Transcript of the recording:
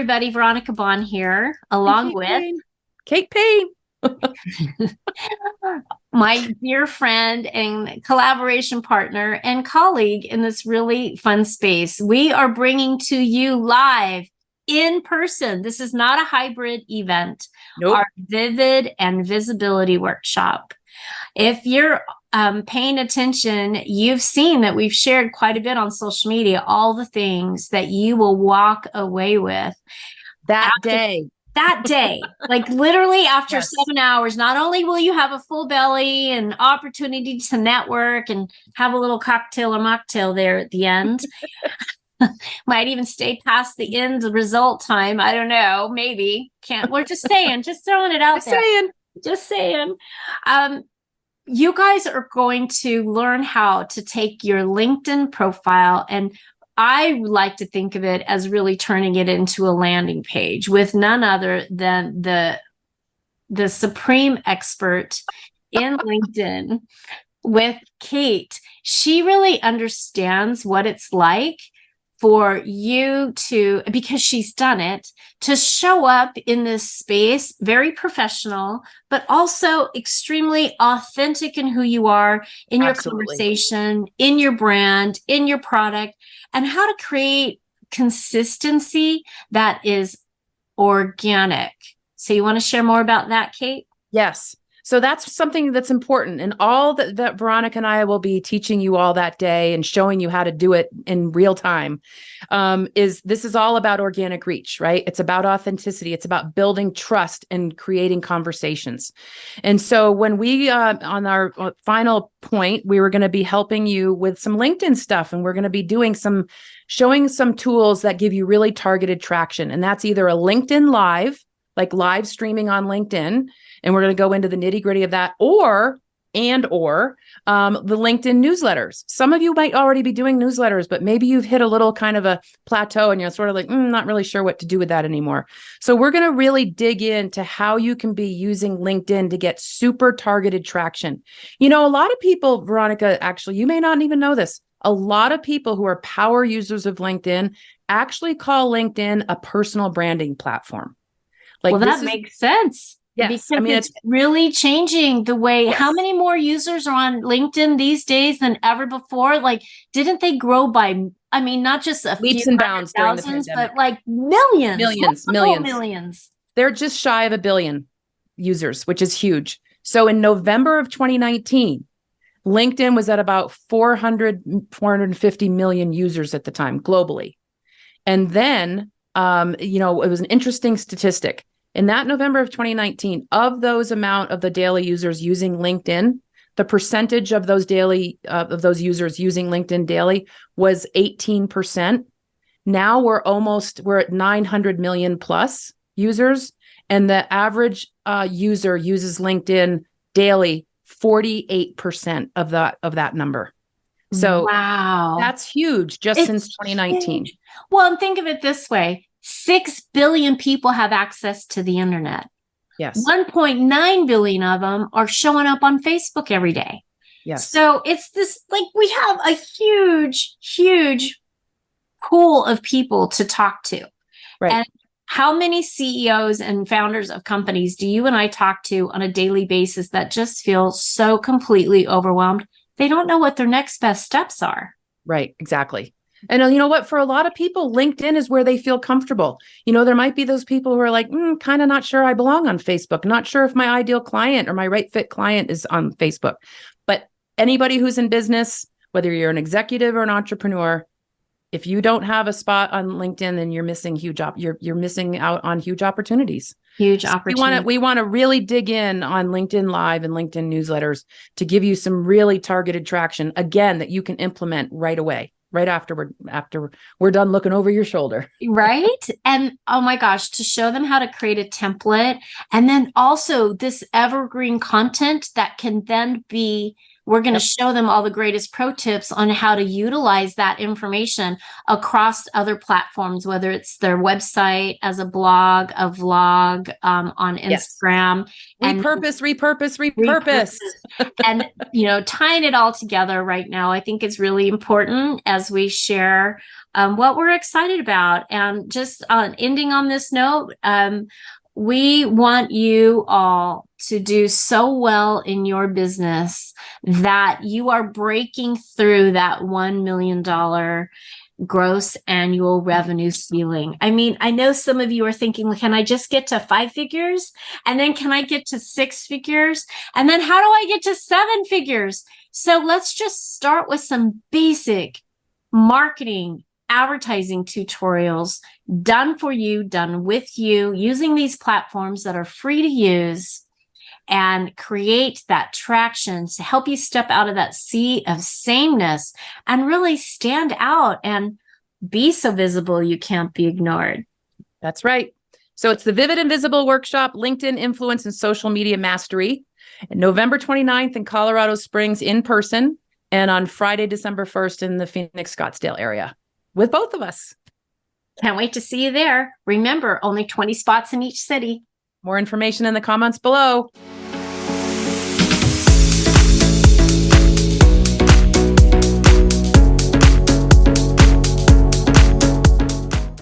everybody. Veronica Bahn here, along Kate with Paine. Kate Paine. my dear friend and collaboration partner and colleague in this really fun space. We are bringing to you live in person. This is not a hybrid event, Nope. our Vivid and Visibility Workshop. If you're paying attention, you've seen that we've shared quite a bit on social media, all the things that you will walk away with That after day. that day. Like literally after Yes. 7 hours, not only will you have a full belly and opportunity to network and have a little cocktail or mocktail there at the end, might even stay past the end result time. I don't know, maybe. Can't, we're just saying, just throwing it out Just there. saying. Just saying. You guys are going to learn how to take your LinkedIn profile, and I like to think of it as really turning it into a landing page with none other than the supreme expert in LinkedIn with Kate. She really understands what it's like for you to, because she's done it, to show up in this space, very professional, but also extremely authentic in who you are, in your Absolutely. conversation, in your brand, in your product, and how to create consistency that is organic. So you want to share more about that, Kate? Yes. So that's something that's important. And all that Veronica and I will be teaching you all that day and showing you how to do it in real time this is all about organic reach, right? It's about authenticity. It's about building trust and creating conversations. And so when we, on our final point, we were going to be helping you with some LinkedIn stuff, and we're going to be showing some tools that give you really targeted traction. And that's either a LinkedIn Live, like live streaming on LinkedIn. And we're going to go into the nitty gritty of that, or the LinkedIn newsletters. Some of you might already be doing newsletters, but maybe you've hit a little kind of a plateau and you're sort of like, not really sure what to do with that anymore. So we're going to really dig into how you can be using LinkedIn to get super targeted traction. You know, a lot of people, Veronica, actually, you may not even know this. A lot of people who are power users of LinkedIn actually call LinkedIn a personal branding platform. Well, that makes sense. Yes. Because it's really changing the way, yes. How many more users are on LinkedIn these days than ever before? Like, didn't they grow by, not just a leaps few and bounds during the thousands, pandemic, but like millions. Millions. They're just shy of 1 billion users, which is huge. So in November of 2019, LinkedIn was at about 450 million users at the time globally. And then, it was an interesting statistic. In that November of 2019, of those amount of the daily users using LinkedIn, the percentage of those users using LinkedIn daily was 18%. Now we're at 900 million plus users, and the average user uses LinkedIn daily 48% of that number. So wow, that's huge since 2019. Huge. Well, and think of it this way. 6 billion people have access to the internet. Yes. 1.9 billion of them are showing up on Facebook every day. Yes. So it's this, like, we have a huge, huge pool of people to talk to. Right. And how many CEOs and founders of companies do you and I talk to on a daily basis that just feel so completely overwhelmed? They don't know what their next best steps are. Right. Exactly. And you know what? For a lot of people, LinkedIn is where they feel comfortable. There might be those people who are like, kind of not sure I belong on Facebook, not sure if my ideal client or my right fit client is on Facebook. But anybody who's in business, whether you're an executive or an entrepreneur, if you don't have a spot on LinkedIn, then you're missing you're missing out on huge opportunities. Huge opportunity. We want to really dig in on LinkedIn Live and LinkedIn newsletters to give you some really targeted traction, again, that you can implement right away. Right after we're done looking over your shoulder. Right. And oh my gosh, to show them how to create a template, and then also this evergreen content that can then be We're going to Yep. show them all the greatest pro tips on how to utilize that information across other platforms, whether it's their website, as a blog, a vlog, on Yes. Instagram, and Repurpose. and tying it all together right now, I think is really important as we share what we're excited about. And just ending on this note, we want you all to do so well in your business that you are breaking through that $1 million gross annual revenue ceiling. I mean, I know some of you are thinking, can I just get to 5 figures? And then can I get to 6 figures? And then how do I get to 7 figures? So let's just start with some basic marketing, advertising tutorials done for you, done with you, using these platforms that are free to use, and create that traction to help you step out of that sea of sameness and really stand out and be so visible you can't be ignored. That's right. So it's the Vivid and Visible Workshop, LinkedIn Influence and Social Media Mastery, November 29th in Colorado Springs in person, and on Friday, December 1st in the Phoenix, Scottsdale area with both of us. Can't wait to see you there. Remember, only 20 spots in each city. More information in the comments below.